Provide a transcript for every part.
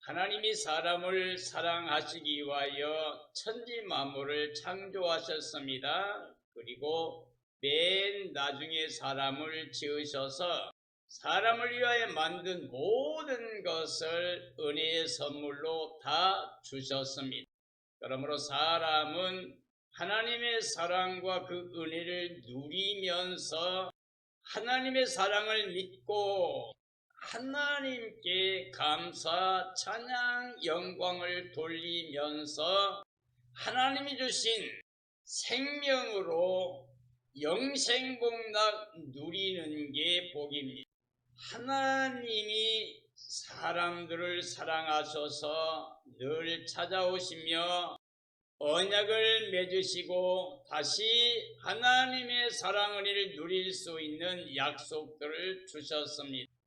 하나님이 사람을 사랑하시기 위하여 천지 만물을 창조하셨습니다. 그리고 맨 나중에 사람을 지으셔서 사람을 위하여 만든 모든 것을 은혜의 선물로 다 주셨습니다. 그러므로 사람은 하나님의 사랑과 그 은혜를 누리면서 하나님의 사랑을 믿고 하나님께 감사, 찬양, 영광을 돌리면서 하나님이 주신 생명으로 영생복락 누리는 게 복입니다. 하나님이 사람들을 사랑하셔서 늘 찾아오시며 언약을 맺으시고 다시 하나님의 사랑 은혜를 누릴 수 있는 약속들을 주셨습니다.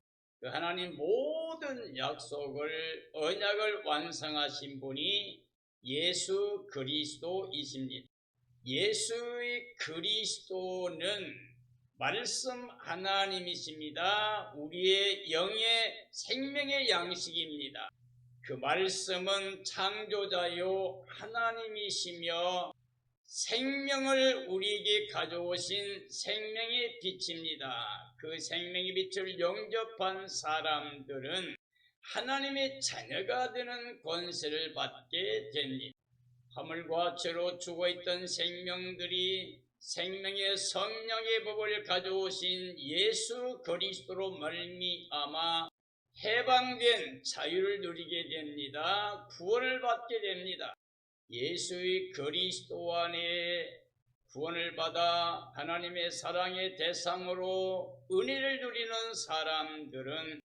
그 하나님 모든 약속을 언약을 완성하신 분이 예수 그리스도이십니다. 예수의 그리스도는 말씀 하나님이십니다. 우리의 영의 생명의 양식입니다. 그 말씀은 창조자요 하나님이시며 생명을 우리에게 가져오신 생명의 빛입니다. 그 생명의 빛을 영접한 사람들은 하나님의 자녀가 되는 권세를 받게 됩니다. 화물과 죄로 죽어있던 생명들이 생명의 성령의 법을 가져오신 예수 그리스도로 말미암아 해방된 자유를 누리게 됩니다. 구원을 받게 됩니다. 예수의 그리스도 안에 구원을 받아 하나님의 사랑의 대상으로 은혜를 누리는 사람들은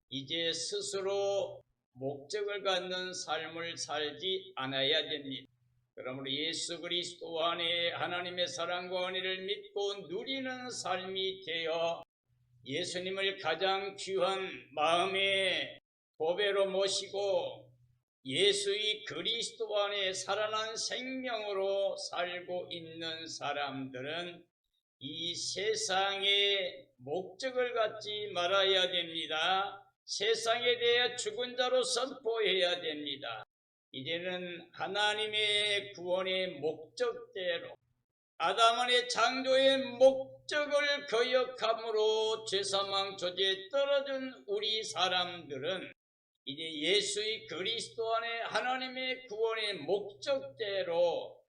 이제 스스로 목적을 갖는 삶을 살지 않아야 됩니다. 그러므로 예수 그리스도 안에 하나님의 사랑과 은혜를 믿고 누리는 삶이 되어 예수님을 가장 귀한 마음의 보배로 모시고 예수의 그리스도 안에 살아난 생명으로 살고 있는 사람들은 이 세상에 목적을 갖지 말아야 됩니다. 세상에 대해 죽은 자로 선포해야 됩니다. 이제는 하나님의 구원의 목적대로 아담의 창조의 목적을 거역함으로 죄사망 조지에 떨어진 우리 사람들은 이제 예수의 그리스도 안에 하나님의 구원의 목적대로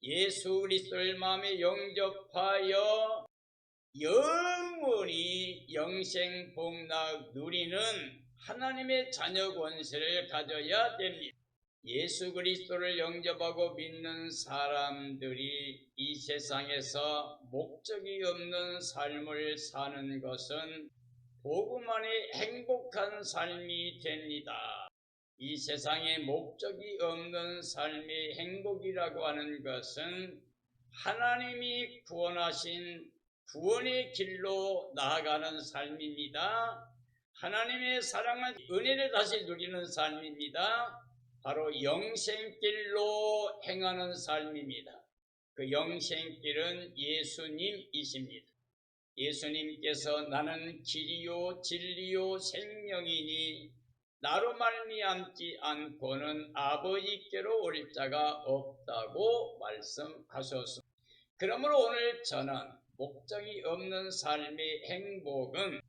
예수 그리스도를 마음에 영접하여 영원히 영생복락 누리는 하나님의 자녀 권세를 가져야 됩니다. 예수 그리스도를 영접하고 믿는 사람들이 이 세상에서 목적이 없는 삶을 사는 것은 복음 안에 행복한 삶이 됩니다. 이 세상에 목적이 없는 삶의 행복이라고 하는 것은 하나님이 구원하신 구원의 길로 나아가는 삶입니다. 하나님의 사랑은 은혜를 다시 누리는 삶입니다. 바로 영생길로 행하는 삶입니다. 그 영생길은 예수님이십니다. 예수님께서 나는 길이요 진리요 생명이니 나로 말미암지 않고는 아버지께로 올 자가 없다고 말씀하셨습니다. 그러므로 오늘 저는 목적이 없는 삶의 행복은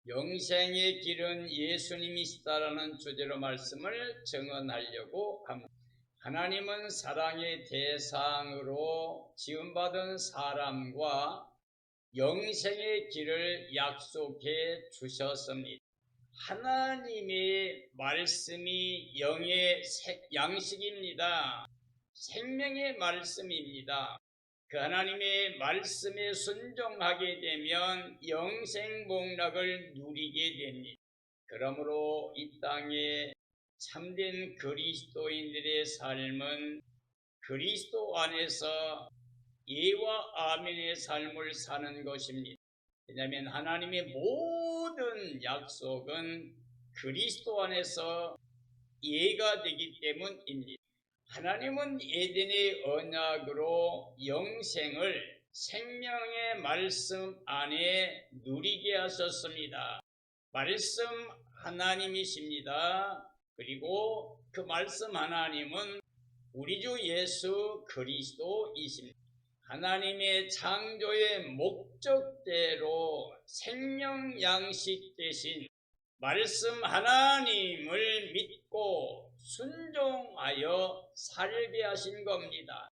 영생의 길은 예수님이시다라는 주제로 말씀을 증언하려고 합니다. 하나님은 사랑의 대상으로 지음받은 사람과 영생의 길을 약속해 주셨습니다. 하나님의 말씀이 영의 양식입니다. 생명의 말씀입니다. 그 하나님의 말씀에 순종하게 되면 영생복락을 누리게 됩니다. 그러므로 이 땅에 참된 그리스도인들의 삶은 그리스도 안에서 예와 아멘의 삶을 사는 것입니다. 왜냐하면 하나님의 모든 약속은 그리스도 안에서 예가 되기 때문입니다. 하나님은 에덴의 언약으로 영생을 생명의 말씀 안에 누리게 하셨습니다. 말씀 하나님이십니다. 그리고 그 말씀 하나님은 우리 주 예수 그리스도이십니다. 하나님의 창조의 목적대로 생명 양식 대신 말씀 하나님을 믿고 순종하여 살게 하신 겁니다.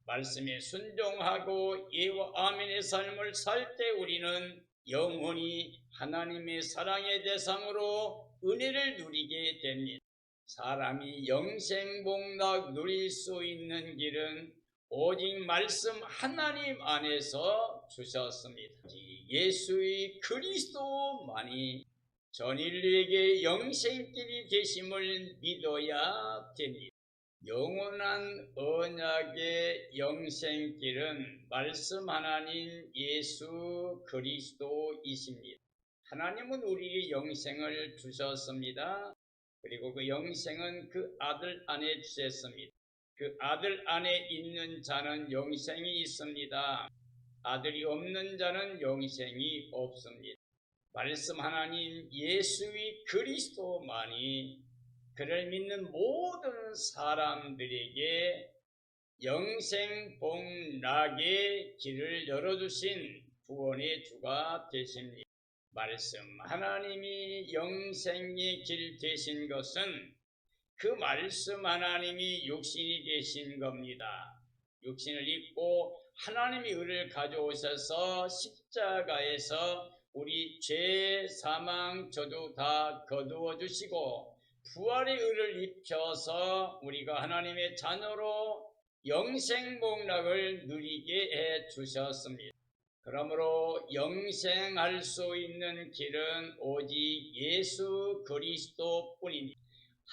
말씀에 순종하고 예와 아멘의 삶을 살 때 우리는 영원히 하나님의 사랑의 대상으로 은혜를 누리게 됩니다. 사람이 영생복락 누릴 수 있는 길은 오직 말씀 하나님 안에서 주셨습니다. 예수의 그리스도만이 전 인류에게 영생길이 되심을 믿어야 됩니다. 영원한 언약의 영생길은 말씀 하나님 예수 그리스도이십니다. 하나님은 우리에게 영생을 주셨습니다. 그리고 그 영생은 그 아들 안에 주셨습니다. 그 아들 안에 있는 자는 영생이 있습니다. 아들이 없는 자는 영생이 없습니다. 말씀 하나님 예수의 그리스도만이 그를 믿는 모든 사람들에게 영생 복락의 길을 열어주신 구원의 주가 되십니다. 말씀 하나님이 영생의 길 되신 것은 그 말씀 하나님이 육신이 되신 겁니다. 육신을 입고 하나님의 의를 가져오셔서 십자가에서 우리 죄, 사망, 저주 다 거두어 주시고 부활의 의를 입혀서 우리가 하나님의 자녀로 영생복락을 누리게 해 주셨습니다. 그러므로 영생할 수 있는 길은 오직 예수 그리스도뿐입니다.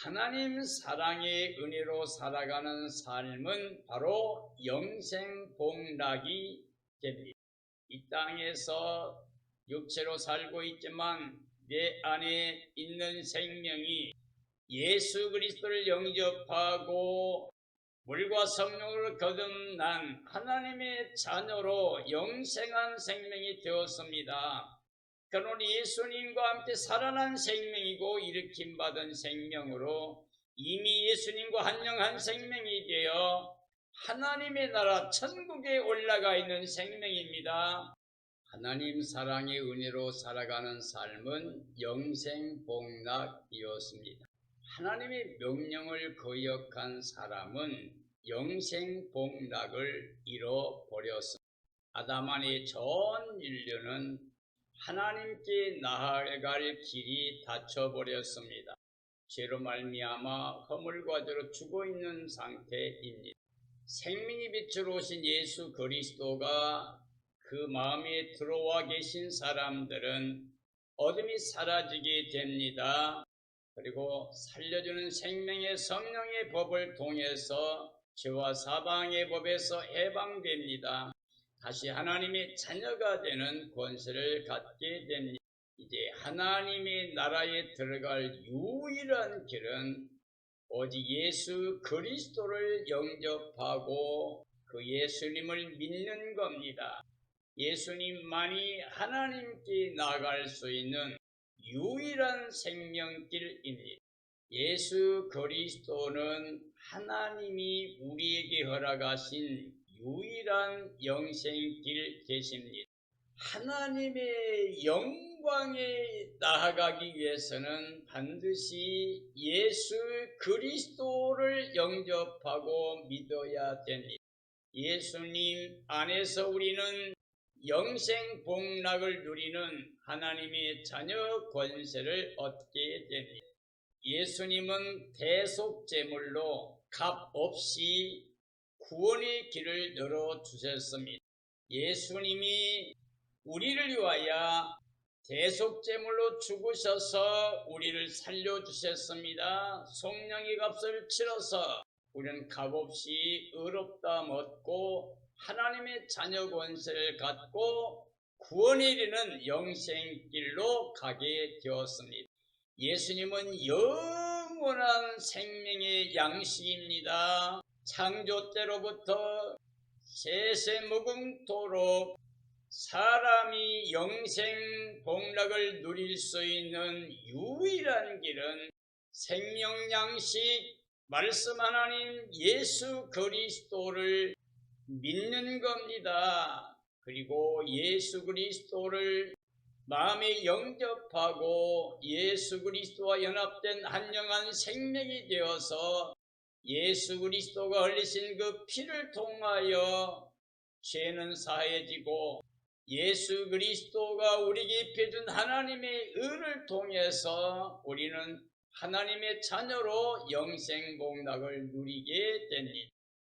하나님 사랑의 은혜로 살아가는 삶은 바로 영생복락이 됩니다. 이 땅에서 육체로 살고 있지만 내 안에 있는 생명이 예수 그리스도를 영접하고 물과 성령으로 거듭난 하나님의 자녀로 영생한 생명이 되었습니다. 그는 예수님과 함께 살아난 생명이고 일으킴받은 생명으로 이미 예수님과 한영한 생명이 되어 하나님의 나라 천국에 올라가 있는 생명입니다. 하나님 사랑의 은혜로 살아가는 삶은 영생복락이었습니다. 하나님의 명령을 거역한 사람은 영생복락을 잃어버렸습니다. 아담 안의 전 인류는 하나님께 나아갈 길이 닫혀버렸습니다. 죄로 말미암아 허물과 죄로 죽어있는 상태입니다. 생명의 빛으로 오신 예수 그리스도가 그 마음에 들어와 계신 사람들은 어둠이 사라지게 됩니다. 그리고 살려주는 생명의 성령의 법을 통해서 죄와 사방의 법에서 해방됩니다. 다시 하나님의 자녀가 되는 권세를 갖게 됩니다. 이제 하나님의 나라에 들어갈 유일한 길은 오직 예수 그리스도를 영접하고 그 예수님을 믿는 겁니다. 예수님만이 하나님께 나아갈 수 있는 유일한 생명길입니다. 예수 그리스도는 하나님이 우리에게 허락하신 유일한 영생길 되십니다. 하나님의 영광에 나아가기 위해서는 반드시 예수 그리스도를 영접하고 믿어야 됩니다. 예수님 안에서 우리는 영생 복락을 누리는 하나님의 자녀 권세를 얻게 됩니다. 예수님은 대속제물로 값 없이 구원의 길을 열어주셨습니다. 예수님이 우리를 위하여 대속제물로 죽으셔서 우리를 살려주셨습니다. 성령의 값을 치러서 우리는 값없이 의롭다 얻고 하나님의 자녀 권세를 갖고 구원에 이르는 영생길로 가게 되었습니다. 예수님은 영원한 생명의 양식입니다. 창조 때로부터 세세무궁토록 사람이 영생 복락을 누릴 수 있는 유일한 길은 생명 양식 말씀 하나님 예수 그리스도를 믿는 겁니다. 그리고 예수 그리스도를 마음에 영접하고 예수 그리스도와 연합된 한영한 생명이 되어서 예수 그리스도가 흘리신 그 피를 통하여 죄는 사해지고 예수 그리스도가 우리에게 입혀준 하나님의 의를 통해서 우리는 하나님의 자녀로 영생복락을 누리게 됩니다.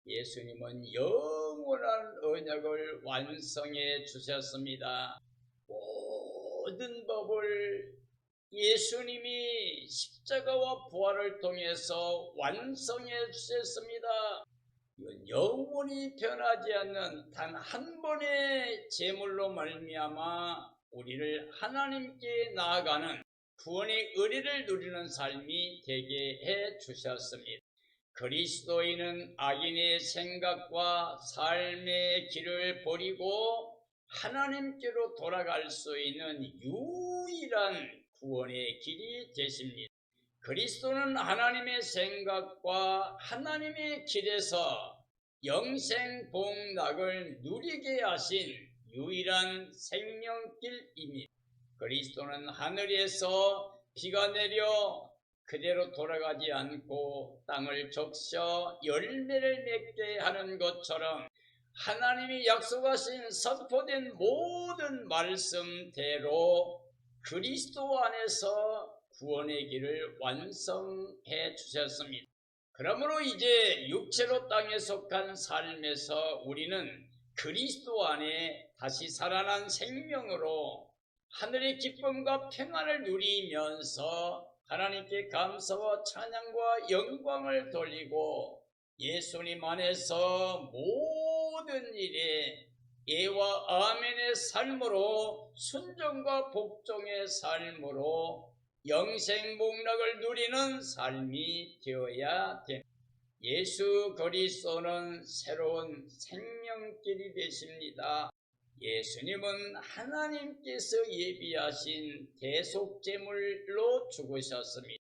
예수님은 영원한 언약을 완성해 주셨습니다. 모든 법을 예수님이 십자가와 부활을 통해서 완성해 주셨습니다. 이건 영원히 변하지 않는 단 한 번의 제물로 말미암아 우리를 하나님께 나아가는 구원의 의리를 누리는 삶이 되게 해 주셨습니다. 그리스도인은 악인의 생각과 삶의 길을 버리고 하나님께로 돌아갈 수 있는 유일한 구원의 길이 되십니다. 그리스도는 하나님의 생각과 하나님의 길에서 영생복락을 누리게 하신 유일한 생명길입니다. 그리스도는 하늘에서 비가 내려 그대로 돌아가지 않고 땅을 적셔 열매를 맺게 하는 것처럼 하나님이 약속하신 선포된 모든 말씀대로 그리스도 안에서 구원의 길을 완성해 주셨습니다. 그러므로 이제 육체로 땅에 속한 삶에서 우리는 그리스도 안에 다시 살아난 생명으로 하늘의 기쁨과 평안을 누리면서 하나님께 감사와 찬양과 영광을 돌리고 예수님 안에서 모든 일에 예와 아멘의 삶으로 순종과 복종의 삶으로 영생복락을 누리는 삶이 되어야 됩니다. 예수 그리스도는 새로운 생명길이 되십니다. 예수님은 하나님께서 예비하신 대속제물로 죽으셨습니다.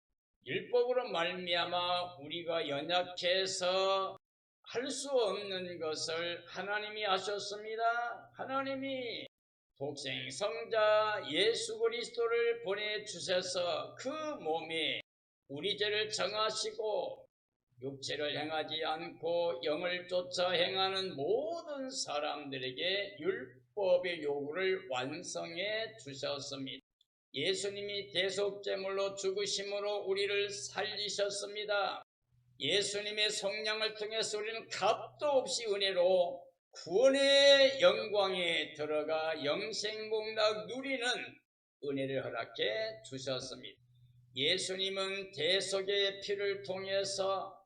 율법으로 말미암아 우리가 연약해서 할 수 없는 것을 하나님이 하셨습니다. 하나님이 독생성자 예수 그리스도를 보내주셔서 그 몸에 우리 죄를 정하시고 육체를 행하지 않고 영을 쫓아 행하는 모든 사람들에게 율법의 요구를 완성해 주셨습니다. 예수님이 대속제물로 죽으심으로 우리를 살리셨습니다. 예수님의 속량을 통해서 우리는 값도 없이 은혜로 구원의 영광에 들어가 영생복락 누리는 은혜를 허락해 주셨습니다. 예수님은 대속의 피를 통해서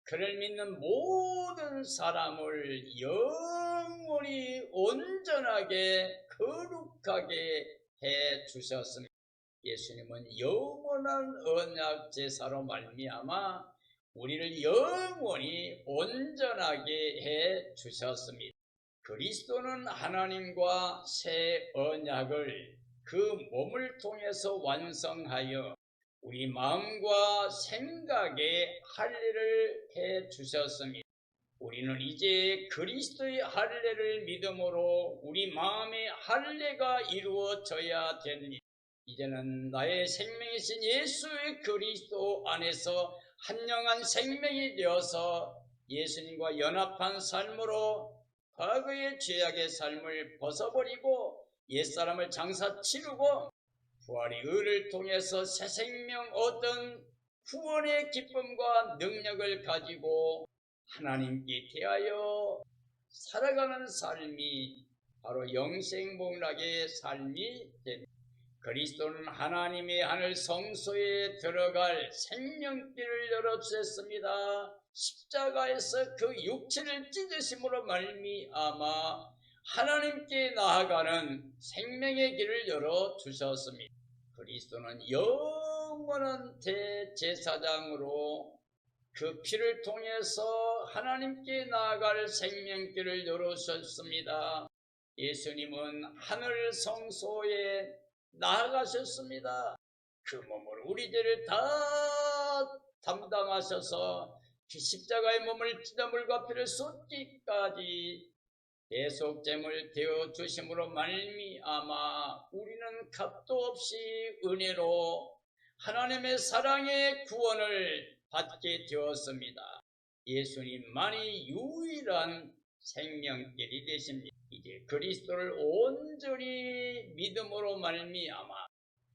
그를 믿는 모든 사람을 영원히 온전하게 거룩하게 해 주셨습니다. 예수님은 영원한 언약 제사로 말미암아 우리를 영원히 온전하게 해 주셨습니다. 그리스도는 하나님과 새 언약을 그 몸을 통해서 완성하여 우리 마음과 생각에 할례를 해 주셨습니다. 우리는 이제 그리스도의 할례를 믿음으로 우리 마음의 할례가 이루어져야 됩니다. 이제는 나의 생명이신 예수의 그리스도 안에서 한영한 생명이 되어서 예수님과 연합한 삶으로 과거의 죄악의 삶을 벗어버리고 옛사람을 장사 치르고 부활의 의를 통해서 새 생명 얻은 구원의 기쁨과 능력을 가지고 하나님께 대하여 살아가는 삶이 바로 영생복락의 삶이 됩니다. 그리스도는 하나님의 하늘 성소에 들어갈 생명길을 열어주셨습니다. 십자가에서 그 육체를 찢으심으로 말미암아 하나님께 나아가는 생명의 길을 열어주셨습니다. 그리스도는 영원한 대제사장으로 그 피를 통해서 하나님께 나아갈 생명길을 열어주셨습니다. 예수님은 하늘 성소에 나아가셨습니다. 그 몸으로 우리 죄를 다 담당하셔서 그 십자가의 몸을 피눈물과 피를 쏟기까지 대속제물 되어 주심으로 말미암아 우리는 값도 없이 은혜로 하나님의 사랑의 구원을 받게 되었습니다. 예수님만이 유일한 생명길이 되십니다. 이제 그리스도를 온전히 믿음으로 말미암아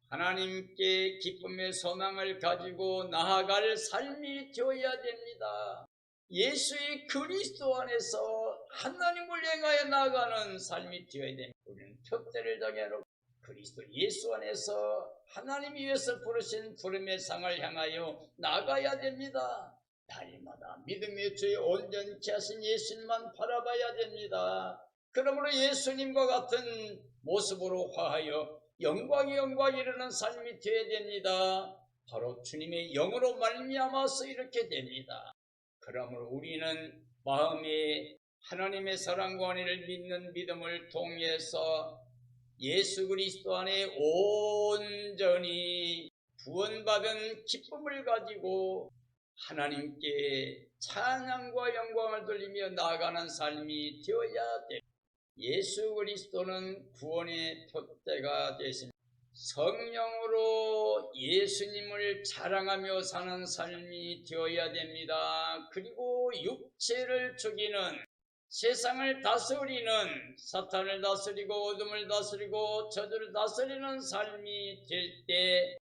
하나님께 기쁨의 소망을 가지고 나아갈 삶이 되어야 됩니다. 예수의 그리스도 안에서 하나님을 향하여 나아가는 삶이 되어야 됩니다. 우리는 표대를 정해놓고 그리스도 예수 안에서 하나님이 위해서 부르신 부름의 상을 향하여 나아가야 됩니다. 날마다 믿음의 주에 온전케 하신 예수님만 바라봐야 됩니다. 그러므로 예수님과 같은 모습으로 화하여 영광이 이르는 삶이 되어야 됩니다. 바로 주님의 영으로 말미암아서 이렇게 됩니다. 그러므로 우리는 마음에 하나님의 사랑과 은혜를 믿는 믿음을 통해서 예수 그리스도 안에 온전히 구원받은 기쁨을 가지고 하나님께 찬양과 영광을 돌리며 나아가는 삶이 되어야 됩니다. 예수 그리스도는 구원의 표대가 되십니다. 성령으로 예수님을 자랑하며 사는 삶이 되어야 됩니다. 그리고 육체를 죽이는, 세상을 다스리는, 사탄을 다스리고 어둠을 다스리고 저주를 다스리는 삶이 될 때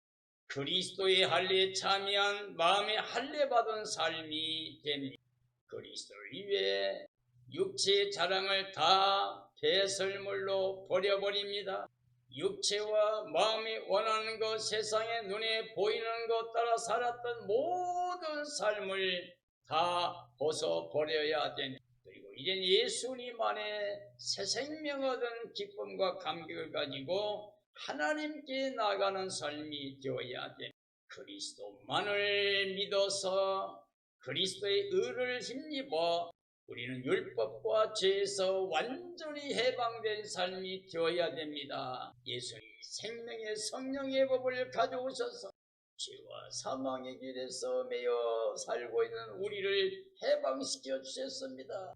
그리스도의 할례에 참여한 마음의 할례 받은 삶이 됩니다. 그리스도를 위해 육체의 자랑을 다 배설물로 버려버립니다. 육체와 마음이 원하는 것, 세상의 눈에 보이는 것 따라 살았던 모든 삶을 다 벗어버려야 됩니다. 그리고 이젠 예수님 안에 새 생명 얻은 기쁨과 감격을 가지고 하나님께 나가는 삶이 되어야 됩니다. 그리스도만을 믿어서 그리스도의 의를 힘입어 우리는 율법과 죄에서 완전히 해방된 삶이 되어야 됩니다. 예수님 생명의 성령의 법을 가져오셔서 죄와 사망의 길에서 매여 살고 있는 우리를 해방시켜 주셨습니다.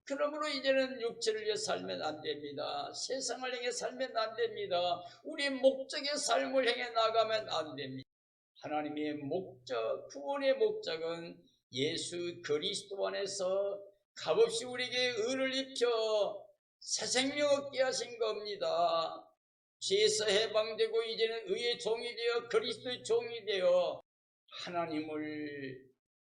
그러므로 이제는 육체를 위해 살면 안 됩니다. 세상을 향해 살면 안 됩니다. 우리의 목적의 삶을 향해 나가면 안 됩니다. 하나님의 목적, 구원의 목적은 예수 그리스도 안에서 값없이 우리에게 의를 입혀 새 생명 얻게 하신 겁니다. 죄에서 해방되고 이제는 의의 종이 되어 그리스도의 종이 되어 하나님을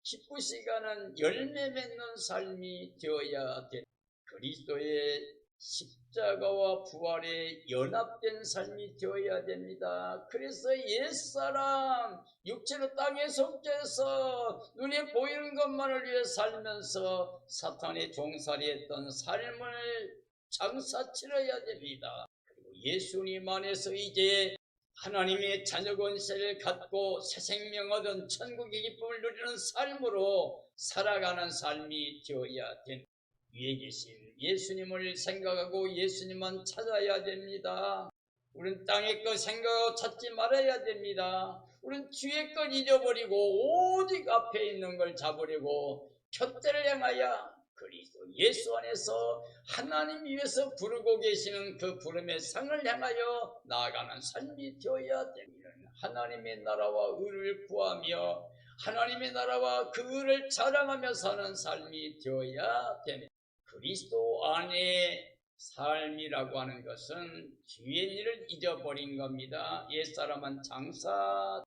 기쁘시게 하는 열매 맺는 삶이 되어야 돼. 그리스도의 십자가와 부활에 연합된 삶이 되어야 됩니다. 그래서 옛사람 육체로 땅에 속해서 눈에 보이는 것만을 위해 살면서 사탄의 종살이했던 삶을 장사 치러야 됩니다. 그리고 예수님 안에서 이제 하나님의 자녀 권세를 갖고 새 생명 얻은 천국의 기쁨을 누리는 삶으로 살아가는 삶이 되어야 됩니다. 위에 계신 예수님을 생각하고 예수님만 찾아야 됩니다. 우리는 땅의 것 생각하고 찾지 말아야 됩니다. 우리는 뒤의 것 잊어버리고 오직 앞에 있는 걸 잡으려고 푯대를 향하여 그리스도 예수 안에서 하나님 위해서 부르고 계시는 그 부름의 상을 향하여 나아가는 삶이 되어야 됩니다. 하나님의 나라와 의를 구하며 하나님의 나라와 그 의를 자랑하며 사는 삶이 되어야 됩니다. 그리스도 안에 삶이라고 하는 것은 뒤의 일을 잊어버린 겁니다. 옛사람은 장사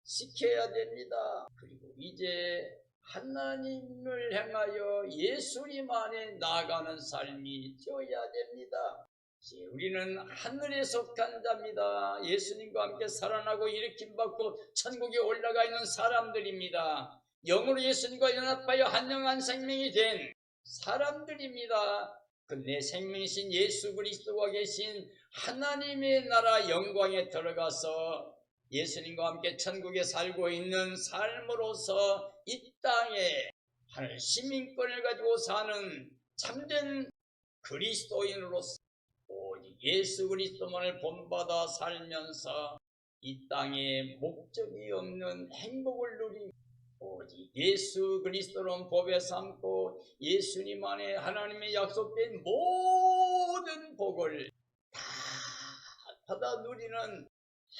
시켜야 됩니다. 그리고 이제 하나님을 향하여 예수님 안에 나아가는 삶이 되어야 됩니다. 이제 우리는 하늘에 속한 자입니다. 예수님과 함께 살아나고 일으킴받고 천국에 올라가 있는 사람들입니다. 영으로 예수님과 연합하여 한영한 생명이 된 사람들입니다. 그 내 생명이신 예수 그리스도가 계신 하나님의 나라 영광에 들어가서 예수님과 함께 천국에 살고 있는 삶으로서 이 땅에 하늘 시민권을 가지고 사는 참된 그리스도인으로서 오직 예수 그리스도만을 본받아 살면서 이 땅에 목적이 없는 행복을 누리며 오직 예수 그리스도로 법에 삼고 예수님 안에 하나님의 약속된 모든 복을 다 받아 누리는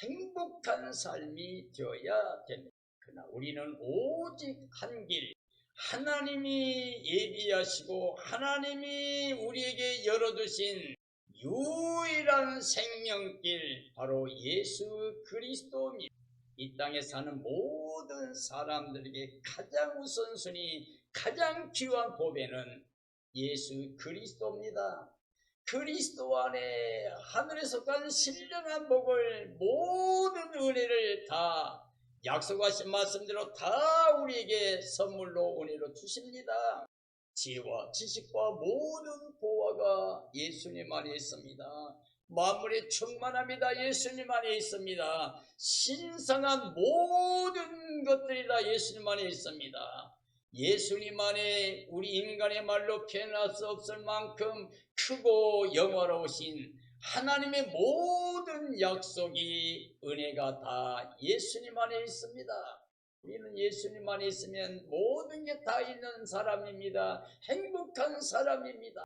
행복한 삶이 되어야 됩니다. 그러나 우리는 오직 한 길, 하나님이 예비하시고 하나님이 우리에게 열어두신 유일한 생명길, 바로 예수 그리스도입니다. 이 땅에 사는 모든 사람들에게 가장 우선순위, 가장 귀한 보배는 예수 그리스도입니다. 그리스도 안에 하늘에서 간 신령한 복을, 모든 은혜를 다 약속하신 말씀대로 다 우리에게 선물로 은혜로 주십니다. 지혜와 지식과 모든 보화가 예수님 안에 있습니다. 만물의 충만합니다. 예수님 안에 있습니다. 신성한 모든 것들이 다 예수님 안에 있습니다. 예수님 안에 우리 인간의 말로 표현할 수 없을 만큼 크고 영화로우신 하나님의 모든 약속이, 은혜가 다 예수님 안에 있습니다. 우리는 예수님 안에 있으면 모든 게 다 있는 사람입니다. 행복한 사람입니다.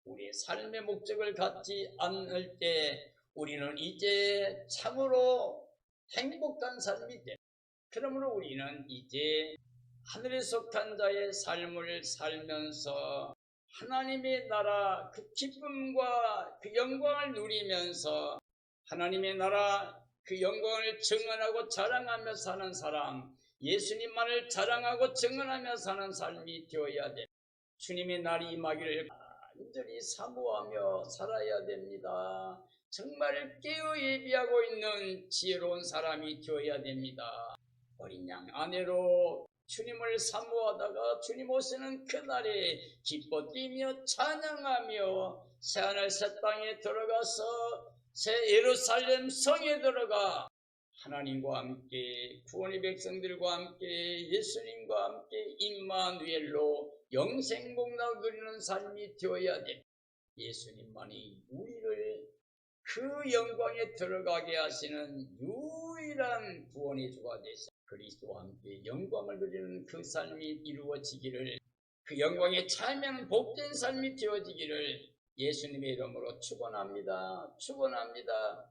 우리의 삶의 목적을 갖지 않을 때 우리는 이제 참으로 행복한 삶이 됩니다. 그러므로 우리는 이제 하늘에 속한 자의 삶을 살면서 하나님의 나라 그 기쁨과 그 영광을 누리면서 하나님의 나라 그 영광을 증언하고 자랑하며 사는 사람, 예수님만을 자랑하고 증언하며 사는 삶이 되어야 됩니다. 주님의 날이 임하기를 간절히 사모하며 살아야 됩니다. 정말 깨어 예비하고 있는 지혜로운 사람이 되어야 됩니다. 어린 양 아내로 주님을 사모하다가 주님 오시는 그날에 기뻐 뛰며 찬양하며 새하늘 새 땅에 들어가서 새 예루살렘 성에 들어가 하나님과 함께 구원의 백성들과 함께 예수님과 함께 임마누엘로 영생복락을 누리는 삶이 되어야 됩니다. 예수님만이 우리를 그 영광에 들어가게 하시는 유일한 구원의 주가 되시고 그리스도와 함께 영광을 누리는 그 삶이 이루어지기를, 그 영광에 참여하는 복된 삶이 되어지기를 예수님의 이름으로 축원합니다. 축원합니다.